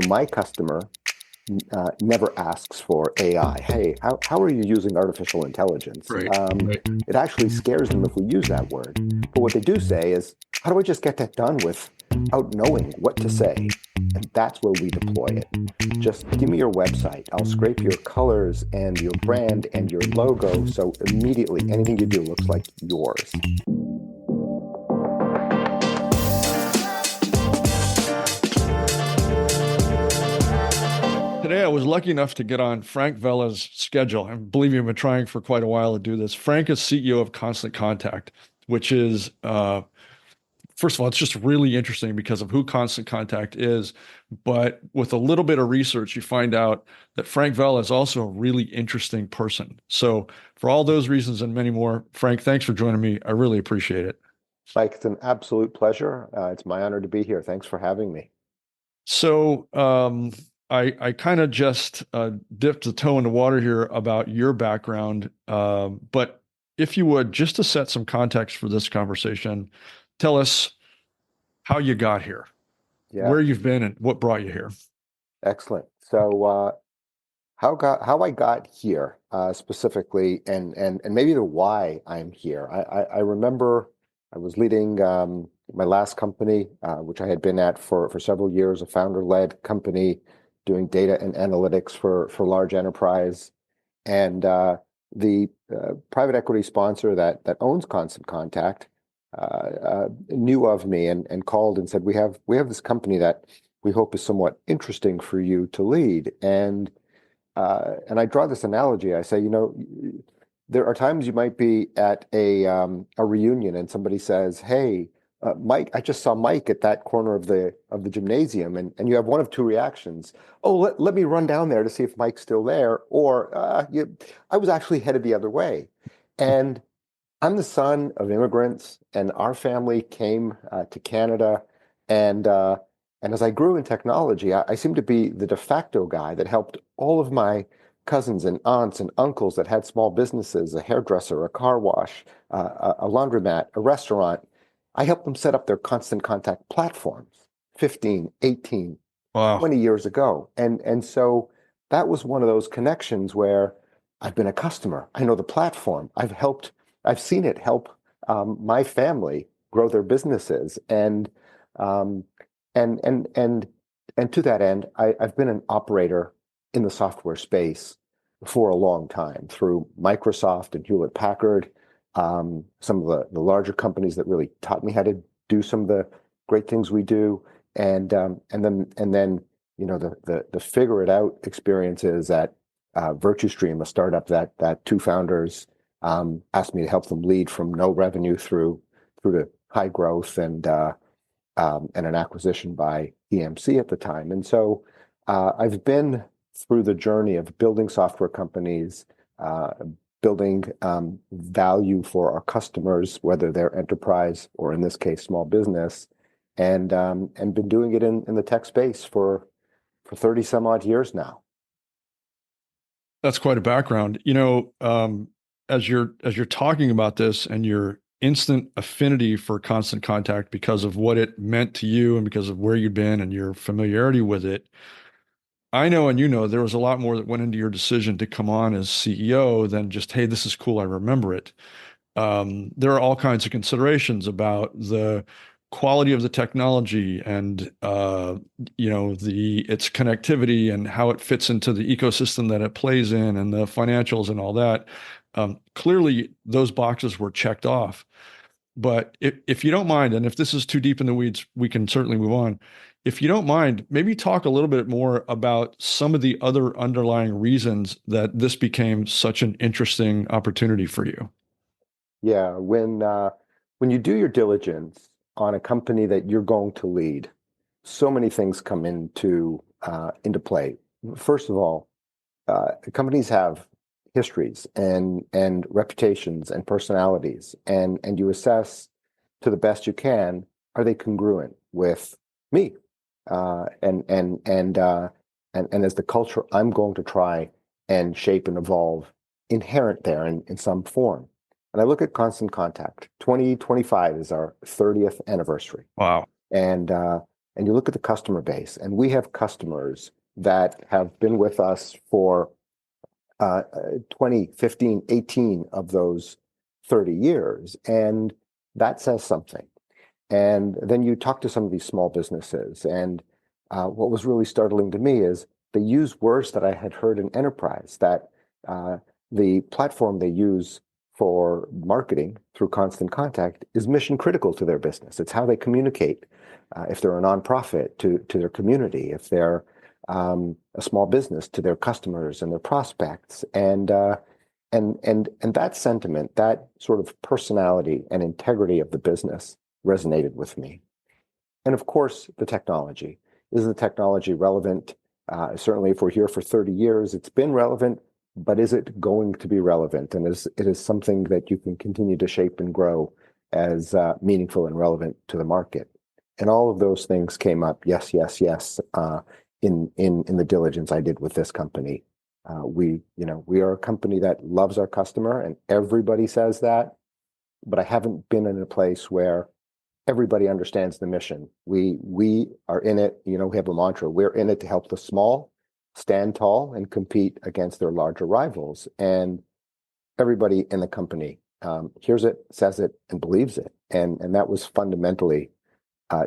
my customer never asks for AI. Hey, how are you using artificial intelligence? Right. Right. It actually scares them if we use that word. But what they do say is, how do I just get that done without knowing what to say? And that's where we deploy it. Just give me your website. I'll scrape your colors and your brand and your logo. So immediately anything you do looks like yours. Today, I was lucky enough to get on Frank Vella's schedule. And believe me, I've been trying for quite a while to do this. Frank is CEO of Constant Contact, which is, first of all, it's just really interesting because of who Constant Contact is. But with a little bit of research, you find out that Frank Vella is also a really interesting person. So, for all those reasons and many more, Frank, thanks for joining me. I really appreciate it. Mike, it's an absolute pleasure. It's my honor to be here. Thanks for having me. So, I kind of just dipped the toe in the water here about your background. But if you would, just to set some context for this conversation, tell us how you got here, Yeah, where you've been, and what brought you here. excellent. So, how I got here specifically, and maybe the why I'm here. I remember I was leading my last company, which I had been at for several years, a founder-led company doing data and analytics for large enterprise, and the private equity sponsor that owns Constant Contact knew of me and called and said, we have this company that we hope is somewhat interesting for you to lead. And I draw this analogy. I say, there are times you might be at a reunion and somebody says, "Hey, Mike, I just saw Mike at that corner of the gymnasium," and you have one of two reactions. Oh, let me run down there to see if Mike's still there, or I was actually headed the other way. And I'm the son of immigrants, and our family came to Canada, and and as I grew in technology, I seemed to be the de facto guy that helped all of my cousins and aunts and uncles that had small businesses, a hairdresser, a car wash, a laundromat, a restaurant. I helped them set up their constant contact platforms 15, 18, Wow. 20 years ago. And so that was one of those connections where I've been a customer. I know the platform. I've seen it help my family grow their businesses. Um, and and to that end, I've been an operator in the software space for a long time through Microsoft and Hewlett Packard, some of the larger companies that really taught me how to do some of the great things we do, and then the figure it out experiences at VirtuStream, a startup that two founders asked me to help them lead from no revenue through to high growth and an acquisition by EMC at the time. And so I've been through the journey of building software companies, building value for our customers, whether they're enterprise or in this case, small business, and been doing it in the tech space for 30 some odd years now. That's quite a background. As you're talking about this and your instant affinity for Constant Contact because of what it meant to you and because of where you've been and your familiarity with it, I know and there was a lot more that went into your decision to come on as CEO than just, hey, this is cool, I remember it. There are all kinds of considerations about the quality of the technology and the its connectivity and how it fits into the ecosystem that it plays in and the financials and all that. Clearly, those boxes were checked off. But if you don't mind, and if this is too deep in the weeds, we can certainly move on. If you don't mind, maybe talk a little bit more about some of the other underlying reasons that this became such an interesting opportunity for you. Yeah, when you do your diligence on a company that you're going to lead, so many things come into play. First of all, companies have histories and reputations and personalities, and you assess to the best you can, are they congruent with me? And as the culture I'm going to try and shape and evolve inherent there in some form. And I look at Constant Contact. 2025 is our 30th anniversary. Wow. And and you look at the customer base, and we have customers that have been with us for 20, 15, 18 of those 30 years. And that says something. And then you talk to some of these small businesses, and what was really startling to me is they use words that I had heard in enterprise, that the platform they use for marketing through Constant Contact is mission critical to their business. It's how they communicate, if they're a nonprofit, to their community, if they're a small business, to their customers and their prospects. And that sentiment, that sort of personality and integrity of the business resonated with me. And of course, the technology. Is the technology relevant? Certainly, if we're here for 30 years, it's been relevant, but is it going to be relevant? And it is something that you can continue to shape and grow as meaningful and relevant to the market. And all of those things came up, yes, yes, yes, in the diligence I did with this company. We are a company that loves our customer, and everybody says that, but I haven't been in a place where everybody understands the mission. We are in it, we have a mantra, we're in it to help the small stand tall and compete against their larger rivals. And everybody in the company hears it, says it, and believes it. And that was fundamentally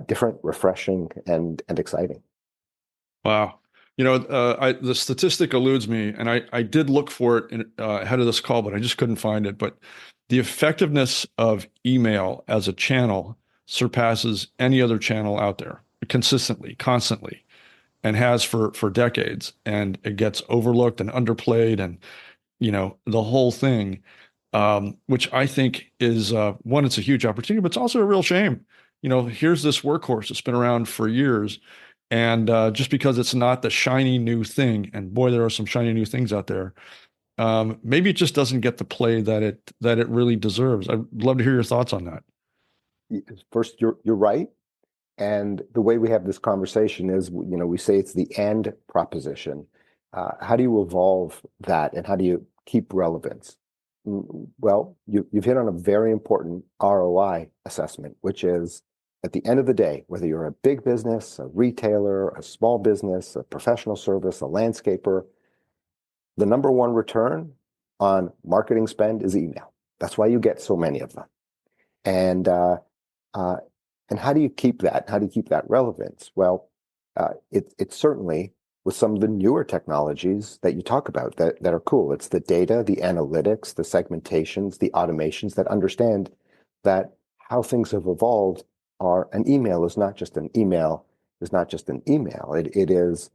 different, refreshing, and exciting. Wow. The statistic eludes me, and I did look for it ahead of this call, but I just couldn't find it. But the effectiveness of email as a channel surpasses any other channel out there consistently, constantly, and has for decades. And it gets overlooked and underplayed, and the whole thing, which I think is one, it's a huge opportunity, but it's also a real shame. Here's this workhorse that's been around for years. And just because it's not the shiny new thing, and boy, there are some shiny new things out there, maybe it just doesn't get the play that it really deserves. I'd love to hear your thoughts on that. First, you're right. And the way we have this conversation is, we say it's the and proposition. How do you evolve that, and how do you keep relevance? Well, you've hit on a very important ROI assessment, which is, at the end of the day, whether you're a big business, a retailer, a small business, a professional service, a landscaper, the number one return on marketing spend is email. That's why you get so many of them. And how do you keep that? How do you keep that relevance? Well, it's certainly with some of the newer technologies that you talk about that are cool. It's the data, the analytics, the segmentations, the automations that understand that how things have evolved are an email is not just an email, is not just an email. It is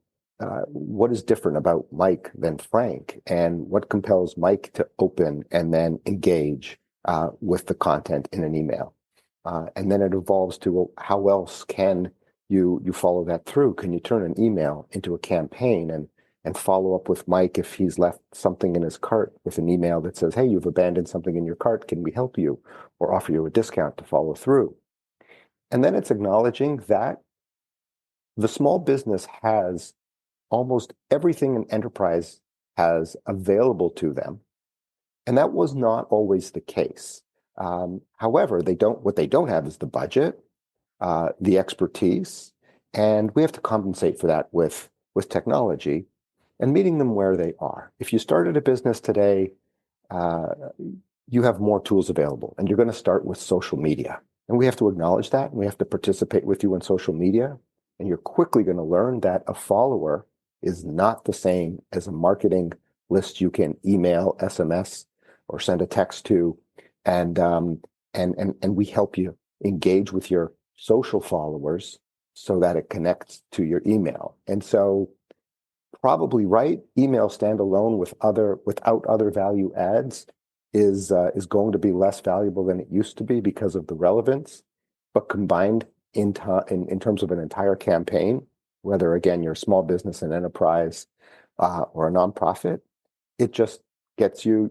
what is different about Mike than Frank, and what compels Mike to open and then engage with the content in an email. And then it evolves to, well, how else can you follow that through? Can you turn an email into a campaign and follow up with Mike if he's left something in his cart with an email that says, hey, you've abandoned something in your cart. Can we help you or offer you a discount to follow through? And then it's acknowledging that the small business has almost everything an enterprise has available to them. And that was not always the case. However, what they don't have is the budget, the expertise, and we have to compensate for that with technology and meeting them where they are. If you started a business today, you have more tools available, and you're going to start with social media. And we have to acknowledge that, and we have to participate with you on social media. And you're quickly going to learn that a follower is not the same as a marketing list you can email, SMS, or send a text to. And we help you engage with your social followers so that it connects to your email. And so, probably right, email standalone without other value adds is going to be less valuable than it used to be because of the relevance. But combined in terms of an entire campaign, whether again you're a small business, an enterprise, or a nonprofit, it just gets you.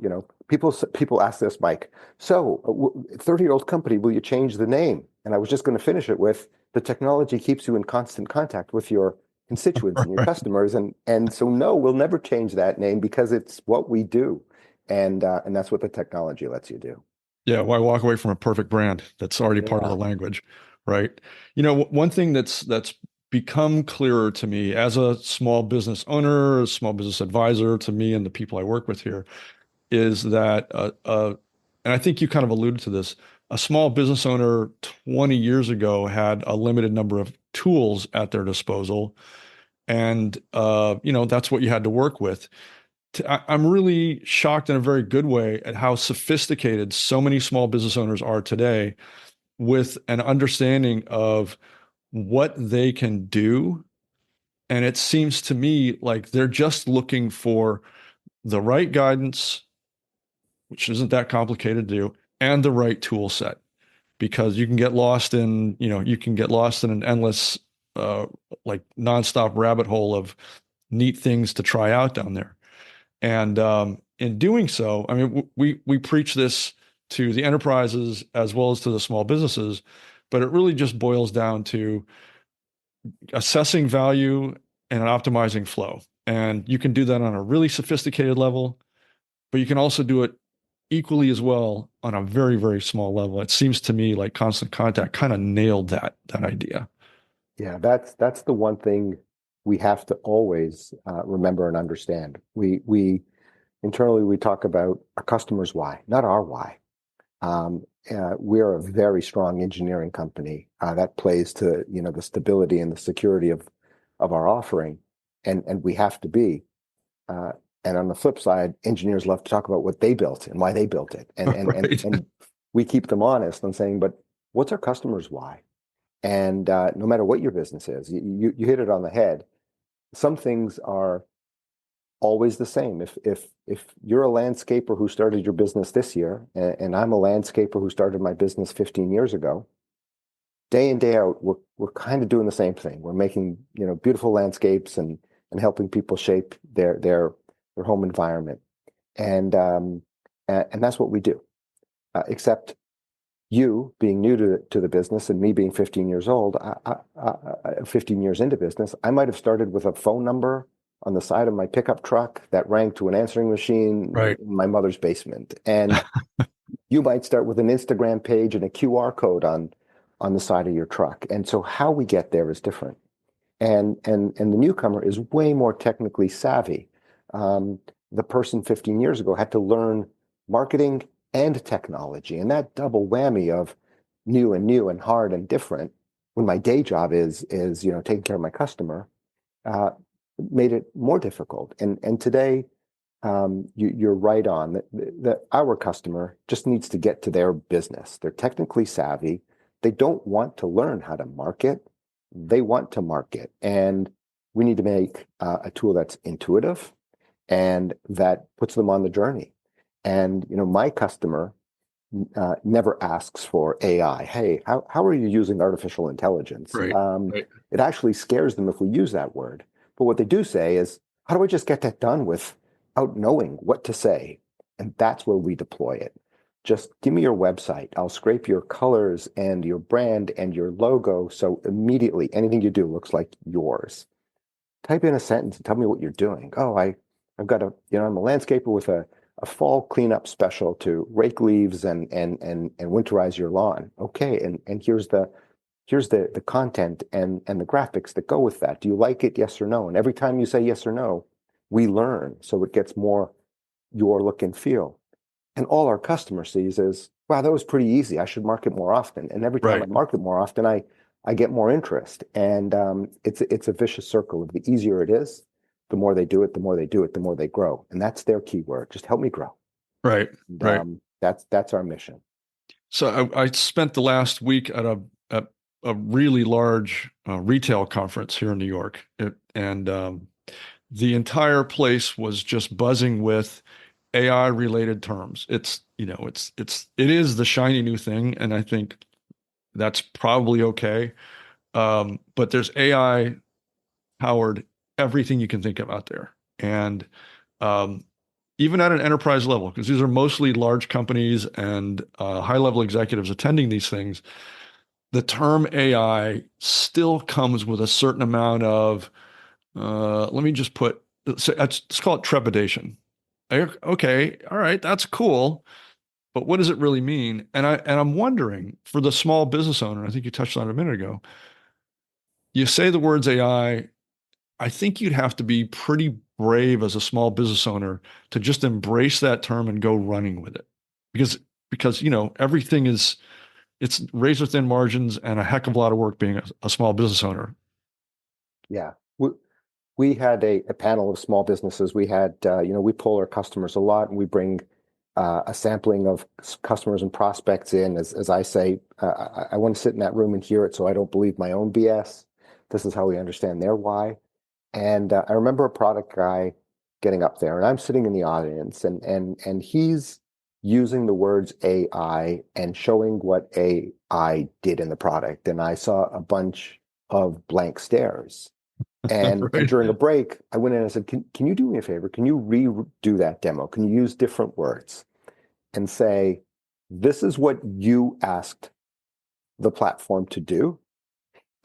People ask this, Mike. So, 30-year-old company, will you change the name? And I was just going to finish it with, the technology keeps you in constant contact with your constituents and your customers, and so no, we'll never change that name because it's what we do, and that's what the technology lets you do. Yeah, why walk away from a perfect brand that's already part of the language, right? One thing that's become clearer to me as a small business owner, a small business advisor to me and the people I work with here is that, and I think you kind of alluded to this, a small business owner 20 years ago had a limited number of tools at their disposal. And, that's what you had to work with. I'm really shocked in a very good way at how sophisticated so many small business owners are today with an understanding of what they can do. And it seems to me like they're just looking for the right guidance, which isn't that complicated to do, and the right tool set. Because you can get lost in, you can get lost in an endless, like nonstop rabbit hole of neat things to try out down there. And in doing so, I mean, we preach this to the enterprises as well as to the small businesses, but it really just boils down to assessing value and optimizing flow. And you can do that on a really sophisticated level, but you can also do it equally as well on a very, very small level. It seems to me like Constant Contact kind of nailed that idea. Yeah, that's the one thing we have to always remember and understand. We internally we talk about our customers' why, not our why. We're a very strong engineering company that plays to the stability and the security of our offering, and we have to be. Uh, and on the flip side, engineers love to talk about what they built and why they built it, and and and Right. and we keep them honest on saying, but what's our customers' why? And no matter what your business is, you hit it on the head. Some things are always the same. If you're a landscaper who started your business this year, and I'm a landscaper who started my business 15 years ago, day in, day out, we're kind of doing the same thing. We're making, beautiful landscapes and helping people shape their home environment. And and that's what we do. Except you being new to the business and me being 15 years old, 15 years into business, I might have started with a phone number on the side of my pickup truck that rang to an answering machine Right. in my mother's basement. And you might start with an Instagram page and a QR code on the side of your truck. And so how we get there is different. And the newcomer is way more technically savvy. The person 15 years ago had to learn marketing and technology, and that double whammy of new and hard and different. When my day job is taking care of my customer, uh, made it more difficult. And today, you're right on that our customer just needs to get to their business. They're technically savvy. They don't want to learn how to market. They want to market. And we need to make a tool that's intuitive and that puts them on the journey. And, my customer never asks for AI. Hey, how are you using artificial intelligence? Right. Right. It actually scares them if we use that word. But what they do say is, how do I just get that done without knowing what to say? And that's where we deploy it. Just give me your website. I'll scrape your colors and your brand and your logo. So immediately anything you do looks like yours. Type in a sentence and tell me what you're doing. Oh, I've got I'm a landscaper with a fall cleanup special to rake leaves and winterize your lawn. Okay, and here's the content and the graphics that go with that. Do you like it? Yes or no? And every time you say yes or no, we learn. So it gets more your look and feel. And all our customer sees is, wow, that was pretty easy. I should market more often. And every time I Right. market more often, I get more interest. And it's a vicious circle. Of the easier it is, the more they do it, the more they do it, the more they grow. And that's their key word. Just help me grow. Right. And Right. that's our mission. So I spent the last week at a really large retail conference here in New York, and the entire place was just buzzing with AI related terms. It is the shiny new thing, and I think that's probably okay. But there's AI powered everything you can think of out there, and um, even at an enterprise level, because these are mostly large companies and high level executives attending these things, the term AI still comes with a certain amount of, let me just put, so let's call it trepidation. Okay, all right, that's cool, but what does it really mean? And I'm wondering for the small business owner, I think you touched on it a minute ago, you say the words I think you'd have to be pretty brave as a small business owner to just embrace that term and go running with it. Because everything it's razor thin margins and a heck of a lot of work being a small business owner. Yeah. We had a panel of small businesses. We had, we poll our customers a lot, and we bring a sampling of customers and prospects in. As I say, I want to sit in that room and hear it so I don't believe my own BS. This is how we understand their why. And I remember a product guy getting up there, and I'm sitting in the audience, and he's using the words AI and showing what AI did in the product. And I saw a bunch of blank stares. And Right. during a break, I went in and I said, can you do me a favor? Can you redo that demo? Can you use different words and say, this is what you asked the platform to do,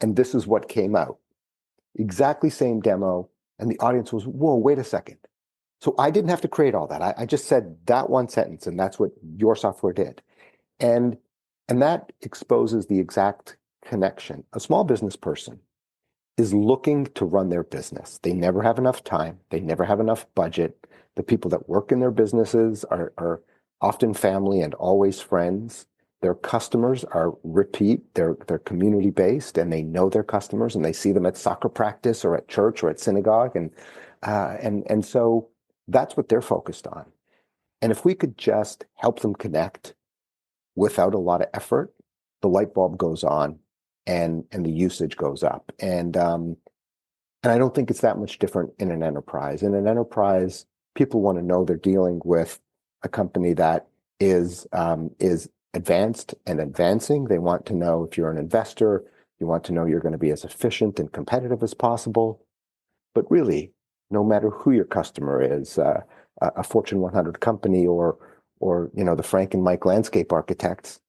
and this is what came out. Exactly same demo. And the audience was, whoa, wait a second. So I didn't have to create all that. I just said that one sentence, and that's what your software did. And that exposes the exact connection. A small business person is looking to run their business. They never have enough time. They never have enough budget. The people that work in their businesses are often family and always friends. Their customers are repeat. They're community based, and they know their customers, and they see them at soccer practice or at church or at synagogue, and so that's what they're focused on. And if we could just help them connect without a lot of effort, the light bulb goes on, and the usage goes up. And I don't think it's that much different in an enterprise. In an enterprise, people want to know they're dealing with a company that is advanced and advancing. They want to know if you're an investor, you want to know you're going to be as efficient and competitive as possible. But really, no matter who your customer is, a Fortune 100 company or the Frank and Mike landscape architects,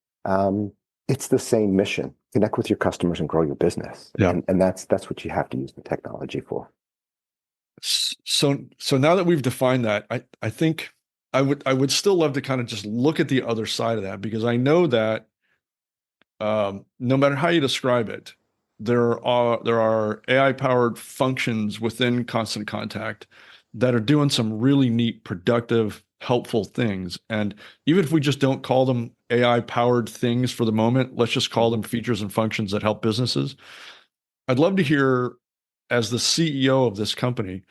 it's the same mission. Connect with your customers and grow your business. Yeah. And that's what you have to use the technology for. So now that we've defined that, I think I would still love to kind of just look at the other side of that, because I know that no matter how you describe it, there are AI powered functions within Constant Contact that are doing some really neat, productive, helpful things. And even if we just don't call them AI powered things for the moment, let's just call them features and functions that help businesses. I'd love to hear, as the CEO of this company,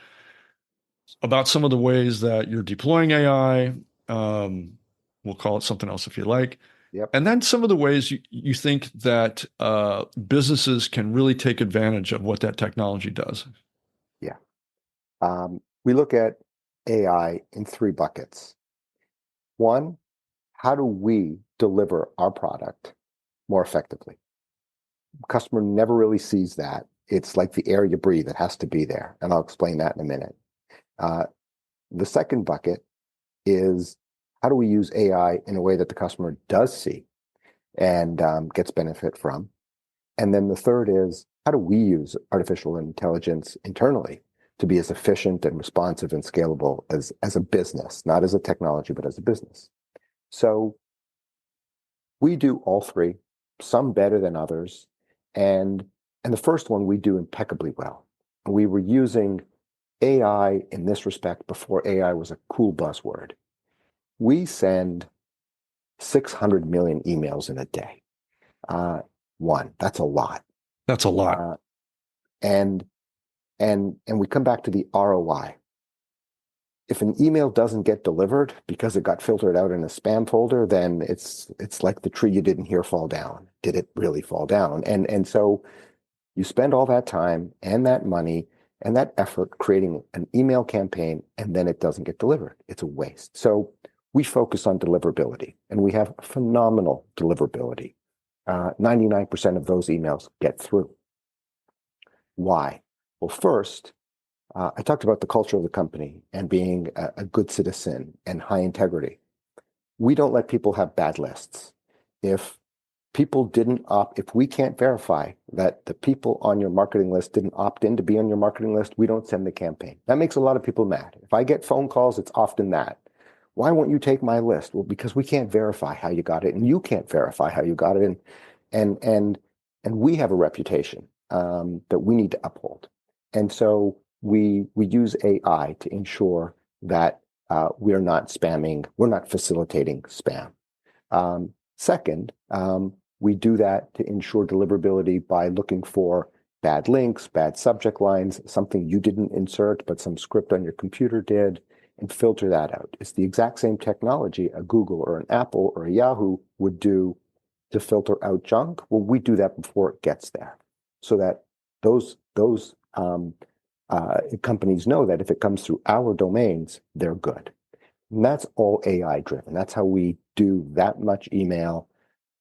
about some of the ways that you're deploying AI. We'll call it something else if you like. Yep. And then some of the ways you think that businesses can really take advantage of what that technology does. Yeah. We look at AI in three buckets. One, how do we deliver our product more effectively? Customer never really sees that. It's like the air you breathe. It has to be there. And I'll explain that in a minute. The second bucket is, how do we use AI in a way that the customer does see and gets benefit from? And then the third is, how do we use artificial intelligence internally to be as efficient and responsive and scalable as a business, not as a technology, but as a business? So we do all three, some better than others. And the first one we do impeccably well. We were using AI in this respect before AI was a cool buzzword. We send 600 million emails in a day. That's a lot. That's a lot. And we come back to the ROI. If an email doesn't get delivered because it got filtered out in a spam folder, then it's like the tree you didn't hear fall down. Did it really fall down? And so you spend all that time and that money and that effort creating an email campaign, and then it doesn't get delivered. It's a waste. So we focus on deliverability, and we have phenomenal deliverability. 99% of those emails get through. Why? Well, first, I talked about the culture of the company and being a good citizen and high integrity. We don't let people have bad lists. If we can't verify that the people on your marketing list didn't opt in to be on your marketing list, we don't send the campaign. That makes a lot of people mad. If I get phone calls, it's often that. Why won't you take my list? Well, because we can't verify how you got it, and you can't verify how you got it. And we have a reputation that we need to uphold. And so we use AI to ensure that we're not spamming, we're not facilitating spam. Second, we do that to ensure deliverability by looking for bad links, bad subject lines, something you didn't insert, but some script on your computer did, and filter that out. It's the exact same technology a Google or an Apple or a Yahoo would do to filter out junk. Well, we do that before it gets there, so that those companies know that if it comes through our domains, they're good. And that's all AI driven. That's how we do that much email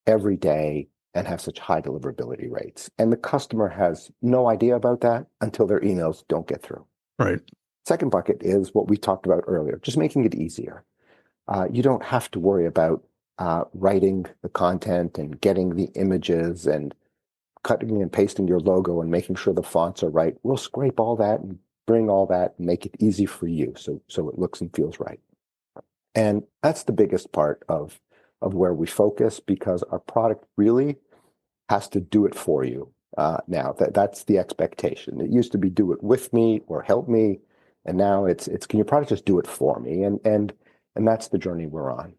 every day and have such high deliverability rates. And the customer has no idea about that until their emails don't get through. Right. Second bucket is what we talked about earlier, just making it easier. You don't have to worry about writing the content and getting the images and cutting and pasting your logo and making sure the fonts are right. We'll scrape all that and bring all that and make it easy for you so it looks and feels right. And that's the biggest part of where we focus, because our product really has to do it for you. Now that's the expectation. It used to be do it with me or help me, and now it's can your product just do it for me? And that's the journey we're on.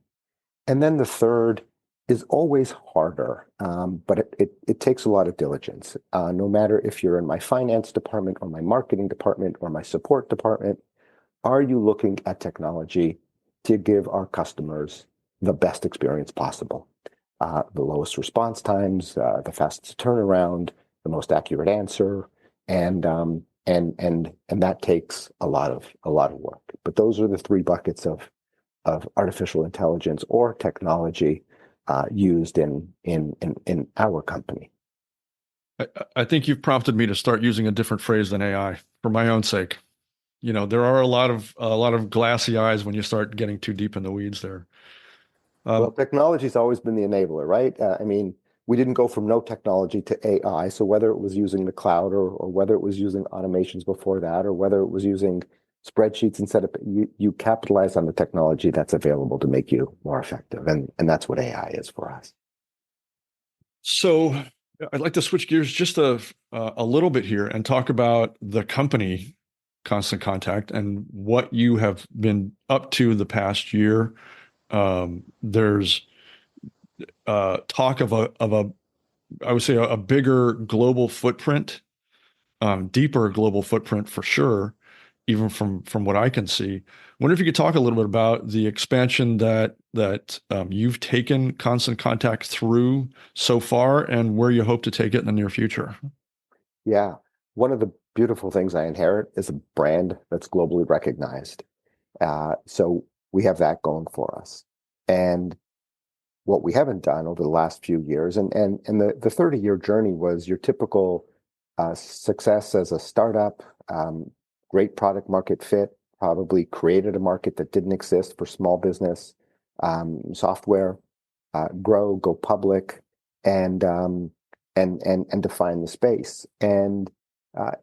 And then the third is always harder, but it takes a lot of diligence. No matter if you're in my finance department or my marketing department or my support department, are you looking at technology to give our customers the best experience possible? The lowest response times, the fastest turnaround, the most accurate answer, and that takes a lot of work. But those are the three buckets of artificial intelligence or technology used in our company. I think you've prompted me to start using a different phrase than AI for my own sake. There are a lot of glassy eyes when you start getting too deep in the weeds there. Well, technology's always been the enabler, right? I mean, we didn't go from no technology to AI. So whether it was using the cloud or whether it was using automations before that, or whether it was using spreadsheets instead of, you capitalize on the technology that's available to make you more effective. And that's what AI is for us. So I'd like to switch gears just a little bit here and talk about the company Constant Contact and what you have been up to the past year. There's talk of I would say a bigger global footprint, deeper global footprint for sure, even from what I can see. I wonder if you could talk a little bit about the expansion that you've taken Constant Contact through so far and where you hope to take it in the near future. Yeah. One of the beautiful things I inherit is a brand that's globally recognized. So we have that going for us. And what we haven't done over the last few years, and the 30-year journey was your typical success as a startup, great product market fit, probably created a market that didn't exist for small business software, grow, go public, and define the space. And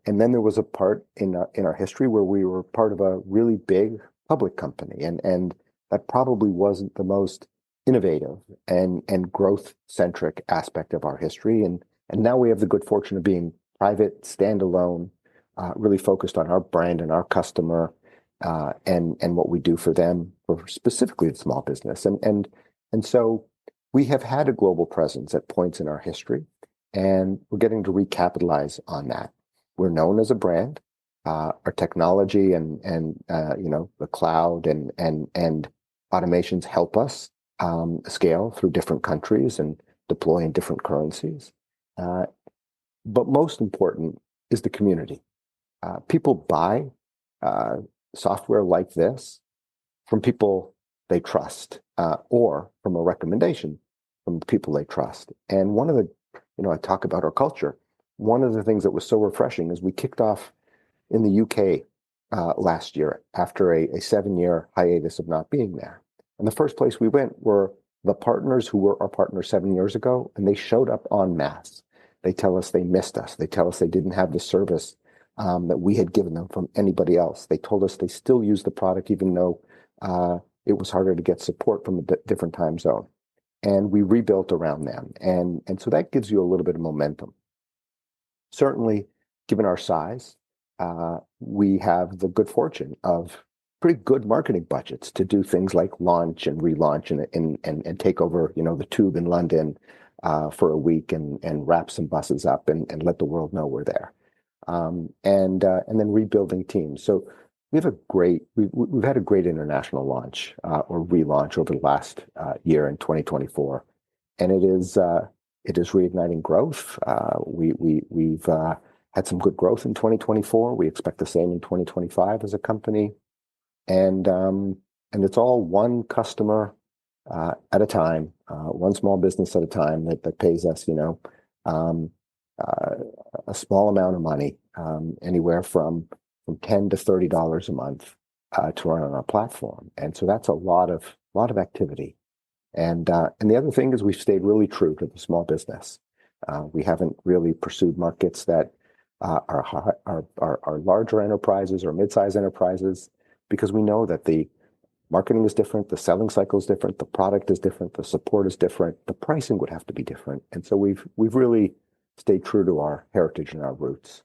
then there was a part in our history where we were part of a really big public company, and that probably wasn't the most innovative and growth centric aspect of our history. And now we have the good fortune of being private, standalone, really focused on our brand and our customer, and what we do for them, for specifically the small business. And so we have had a global presence at points in our history, and we're getting to recapitalize on that. We're known as a brand. Our technology and the cloud and automations help us scale through different countries and deploy in different currencies. But most important is the community. People buy software like this from people they trust, or from a recommendation from people they trust. And one of the, I talk about our culture. One of the things that was so refreshing is we kicked off in the UK last year after a 7-year hiatus of not being there. And the first place we went were the partners who were our partners 7 years ago, and they showed up en masse. They tell us they missed us. They tell us they didn't have the service that we had given them from anybody else. They told us they still use the product even though it was harder to get support from a different time zone. And we rebuilt around them. And so that gives you a little bit of momentum. certainly, given our size, we have the good fortune of pretty good marketing budgets to do things like launch and relaunch and take over, the Tube in London for a week and wrap some buses up and let the world know we're there. And then rebuilding teams. So we've had a great international launch or relaunch over the last year in 2024, and it is reigniting growth. We've had some good growth in 2024. We expect the same in 2025 as a company, and it's all one customer at a time, one small business at a time that pays us, um, a small amount of money, anywhere from $10 to $30 a month to run on our platform. And so that's a lot of activity. And the other thing is we've stayed really true to the small business. We haven't really pursued markets that are larger enterprises or mid-sized enterprises, because we know that the marketing is different, the selling cycle is different, the product is different, the support is different, the pricing would have to be different. And so we've really stayed true to our heritage and our roots.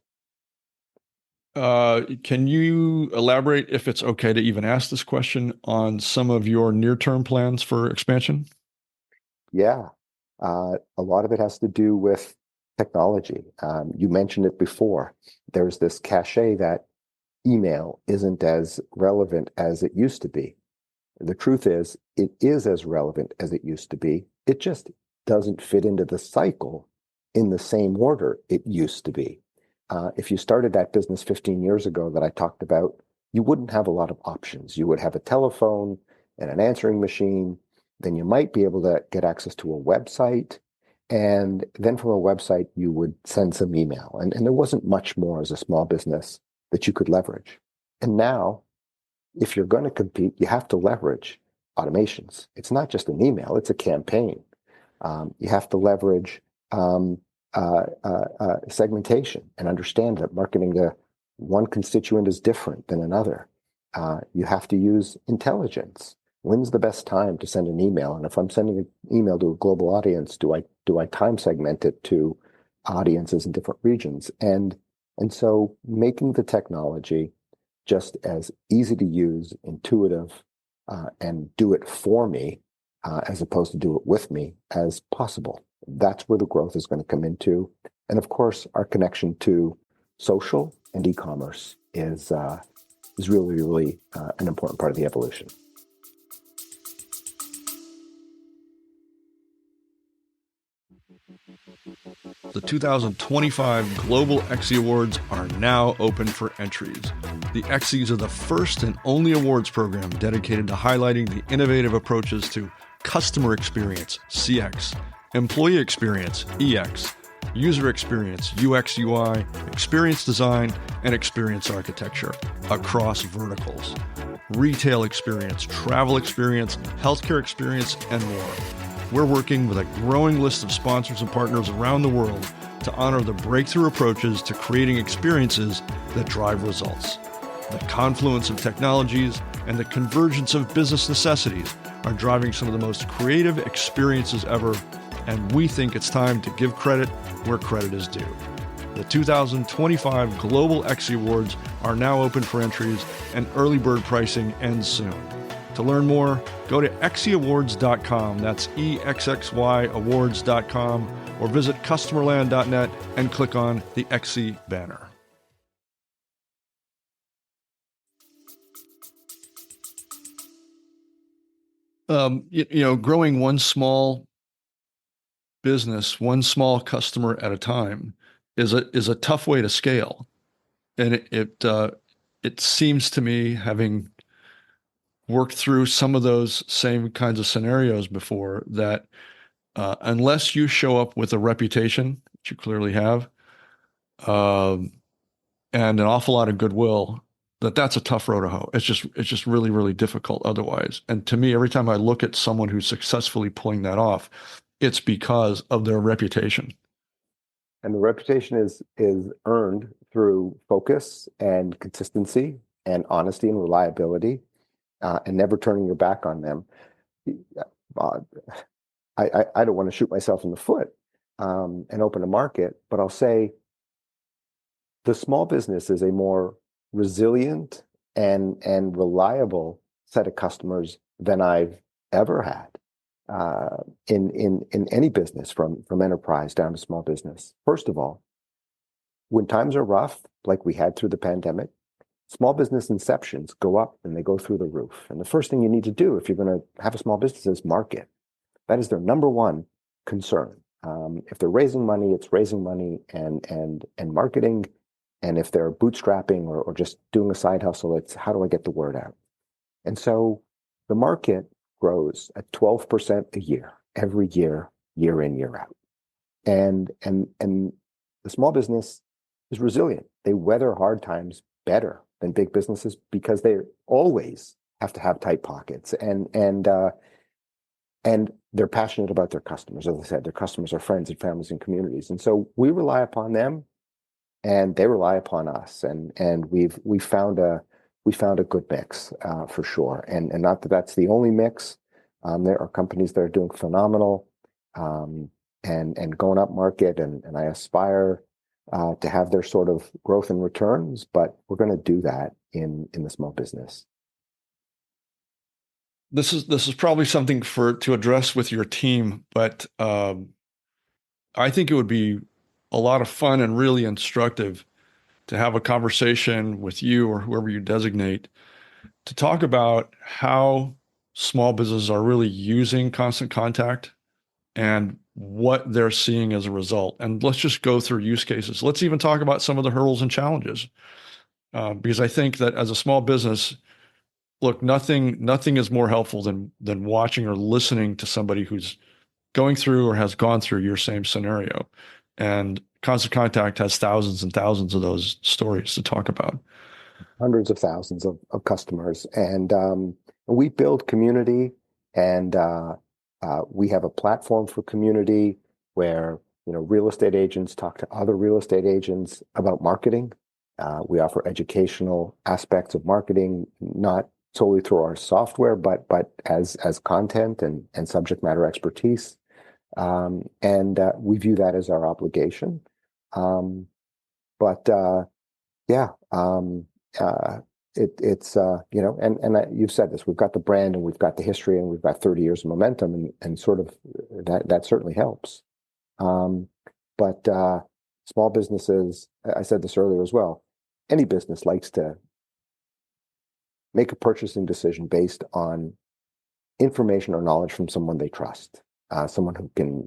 Can you elaborate, if it's okay to even ask this question, on some of your near-term plans for expansion? Yeah, a lot of it has to do with technology. You mentioned it before. There's this cachet that email isn't as relevant as it used to be. The truth is, it is as relevant as it used to be. It just doesn't fit into the cycle in the same order it used to be. If you started that business 15 years ago that I talked about, you wouldn't have a lot of options. You would have a telephone and an answering machine. Then you might be able to get access to a website. And then from a website, you would send some email. And there wasn't much more as a small business that you could leverage. And now, if you're going to compete, you have to leverage automations. It's not just an email, it's a campaign. You have to leverage segmentation and understand that marketing to one constituent is different than another. You have to use intelligence. When's the best time to send an email? And if I'm sending an email to a global audience, do I time segment it to audiences in different regions? And so making the technology just as easy to use, intuitive, and do it for me, as opposed to do it with me, as possible. That's where the growth is going to come into. And of course, our connection to social and e-commerce is really, really an important part of the evolution. The 2025 Global Xe Awards are now open for entries. The Xes are the first and only awards program dedicated to highlighting the innovative approaches to customer experience, CX, employee experience, EX, user experience, UX, UI, experience design, and experience architecture across verticals, retail experience, travel experience, healthcare experience, and more. We're working with a growing list of sponsors and partners around the world to honor the breakthrough approaches to creating experiences that drive results. The confluence of technologies and the convergence of business necessities are driving some of the most creative experiences ever, and we think it's time to give credit where credit is due. The 2025 Global Xe Awards are now open for entries, and early bird pricing ends soon. To learn more, go to xeawards.com, that's EXXY awards.com, or visit customerland.net and click on the Xe banner. Growing one small business, one small customer at a time is a tough way to scale. And it seems to me, having worked through some of those same kinds of scenarios before, that unless you show up with a reputation, which you clearly have, and an awful lot of goodwill, that's a tough road to hoe. It's just really, really difficult otherwise. And to me, every time I look at someone who's successfully pulling that off, it's because of their reputation. And the reputation is earned through focus and consistency and honesty and reliability, and never turning your back on them. I don't want to shoot myself in the foot and open a market, but I'll say the small business is a more resilient and reliable set of customers than I've ever had in any business, from enterprise down to small business. First of all, when times are rough, like we had through the pandemic, small business inceptions go up and they go through the roof. And the first thing you need to do if you're going to have a small business is market. That is their number one concern. If they're raising money, it's raising money and marketing. And if they're bootstrapping or just doing a side hustle, it's how do I get the word out? And so the market grows at 12% a year, every year, year in, year out. And the small business is resilient. They weather hard times better than big businesses because they always have to have tight pockets and they're passionate about their customers. As I said, their customers are friends and families and communities. And so we rely upon them and they rely upon us. And we found a good mix for sure. And not that that's the only mix. There are companies that are doing phenomenal and going up market, and I aspire to have their sort of growth and returns, but we're going to do that in the small business. This is probably something to address with your team, but I think it would be a lot of fun and really instructive to have a conversation with you or whoever you designate to talk about how small businesses are really using Constant Contact and what they're seeing as a result. And let's just go through use cases. Let's even talk about some of the hurdles and challenges, because I think that as a small business, look, nothing is more helpful than watching or listening to somebody who's going through or has gone through your same scenario. And Constant Contact has thousands and thousands of those stories to talk about. Hundreds of thousands of customers. And we build community, and we have a platform for community where real estate agents talk to other real estate agents about marketing. We offer educational aspects of marketing, not solely through our software, but as content and subject matter expertise. And we view that as our obligation. But yeah, it's you've said this. We've got the brand and we've got the history and we've got 30 years of momentum, and sort of that certainly helps. But small businesses, I said this earlier as well, any business likes to make a purchasing decision based on information or knowledge from someone they trust, someone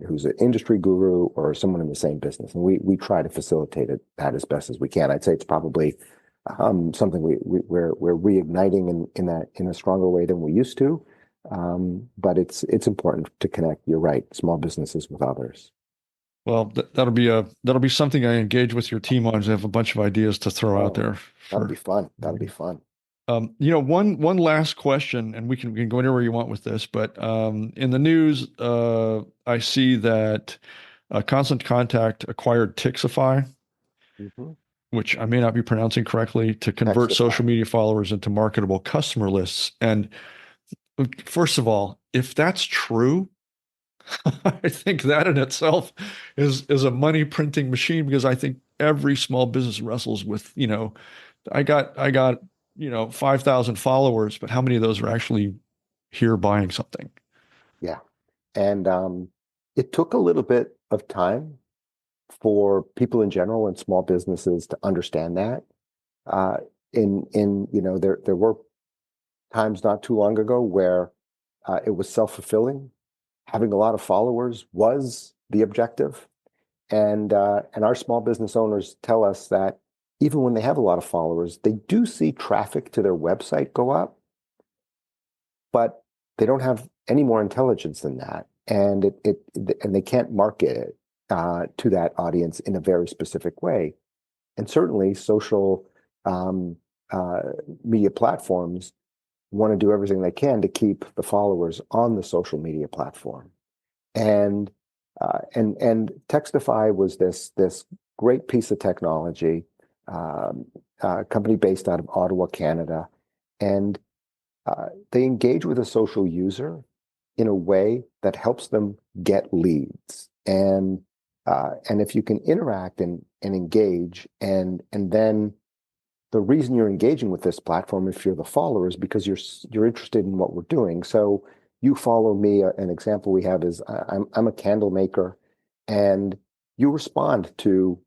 who's an industry guru or someone in the same business. And we try to facilitate that as best as we can. I'd say it's probably something we're reigniting in a stronger way than we used to. But it's important to connect, you're right, small businesses with others. Well, that'll be something I engage with your team on. I have a bunch of ideas to throw out there. That'll be fun. That'll be fun. One last question, and we can go anywhere you want with this, but in the news, I see that Constant Contact acquired Txtify, which I may not be pronouncing correctly, to convert social media followers into marketable customer lists. And first of all, if that's true, I think that in itself is a money printing machine, because I think every small business wrestles with, I got 5,000 followers, but how many of those are actually here buying something? Yeah. And it took a little bit of time for people in general and small businesses to understand that. There were times not too long ago where it was self-fulfilling. Having a lot of followers was the objective. And our small business owners tell us that even when they have a lot of followers, they do see traffic to their website go up, but they don't have any more intelligence than that. And they can't market it to that audience in a very specific way. And certainly social media platforms want to do everything they can to keep the followers on the social media platform. And Txtify was this great piece of technology, company based out of Ottawa, Canada, and they engage with a social user in a way that helps them get leads. And if you can interact and and engage. And then the reason you're engaging with this platform, if you're the follower, is because you're interested in what we're doing. So you follow me. An example we have is I'm a candle maker, and you respond to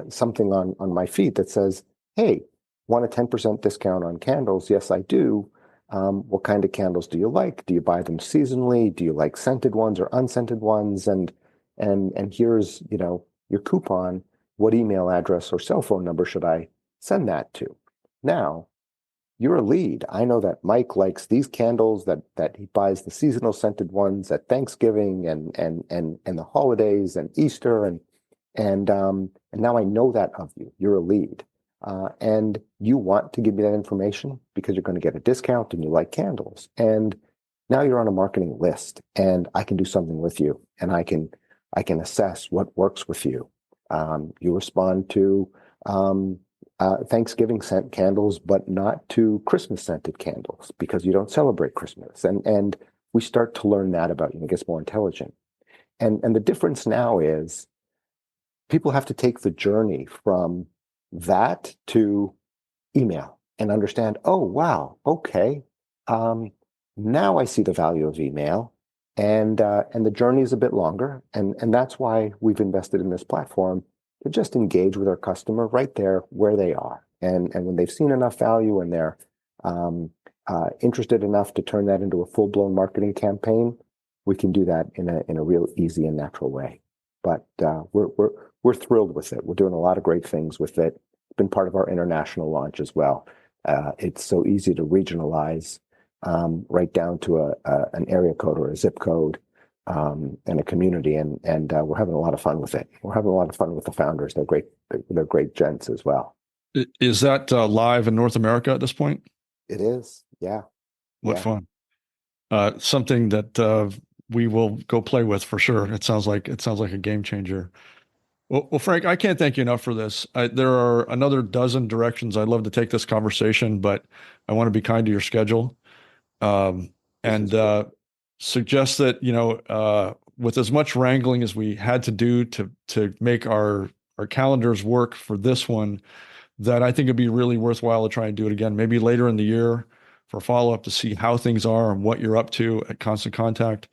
something on my feed that says, "Hey, want a 10% discount on candles?" Yes, I do. What kind of candles do you like? Do you buy them seasonally? Do you like scented ones or unscented ones? And here's, your coupon. What email address or cell phone number should I send that to? Now, you're a lead. I know that Mike likes these candles, that he buys the seasonal scented ones at Thanksgiving and the holidays and Easter, and now I know that of you. You're a lead. And you want to give me that information because you're going to get a discount and you like candles. And now you're on a marketing list, and I can do something with you, and I can assess what works with you. You respond to Thanksgiving scent candles, but not to Christmas scented candles because you don't celebrate Christmas. And we start to learn that about you, and it gets more intelligent. And the difference now is people have to take the journey from that to email and understand, oh, wow, okay. Now I see the value of email, and the journey is a bit longer. And that's why we've invested in this platform to just engage with our customer right there where they are. And when they've seen enough value and they're interested enough to turn that into a full-blown marketing campaign, we can do that in a real easy and natural way. But we're thrilled with it. We're doing a lot of great things with it. It's been part of our international launch as well. It's so easy to regionalize right down to an area code or a zip code and a community, and we're having a lot of fun with it. We're having a lot of fun with the founders. They're great gents as well. Is that live in North America at this point? It is, yeah. What Yeah. fun! Something that we will go play with for sure. It sounds like a game changer. Well, Frank, I can't thank you enough for this. There are another dozen directions I'd love to take this conversation, but I want to be kind to your schedule, and suggest that with as much wrangling as we had to do to make our calendars work for this one, that I think it'd be really worthwhile to try and do it again, maybe later in the year for follow up to see how things are and what you're up to at Constant Contact.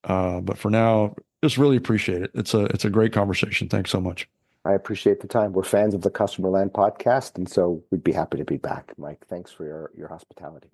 But for now, just really appreciate it. It's a great conversation. Thanks so much. I appreciate the time. We're fans of the Customer Land podcast, and so we'd be happy to be back. Mike, thanks for your hospitality.